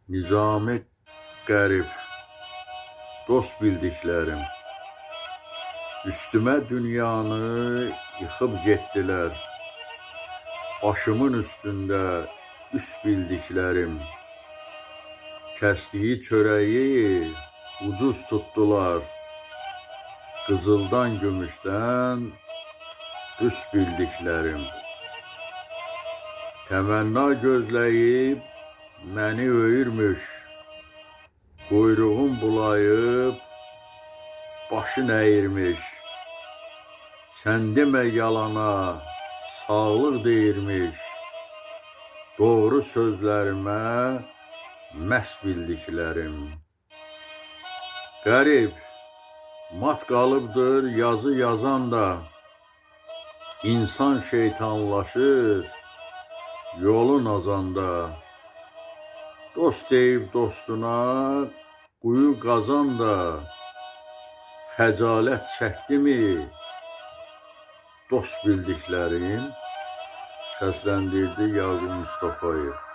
Nizami qərib, dost bildiklərim, üstümə dünyanı yıxıb getdilər. Başımın üstündə üst bildiklərim, kəsdiyi çörəyi ucuz tutdular. Qızıldan, gümüşdən üst bildiklərim, təmənna gözləyib məni öyürmüş, quyruğum bulayıb başın əyirmiş. Sən demə yalana sağlıq deyirmiş, doğru sözlərimə məhz bildiklərim. Qərib, mat qalıbdır yazı yazan da, insan şeytanlaşır yolun azanda. Dost deyib dostuna quyu qazan da, xəcalət çəkdimi dost bildiklərim? Səsləndirdi Yaqub Mustafayev.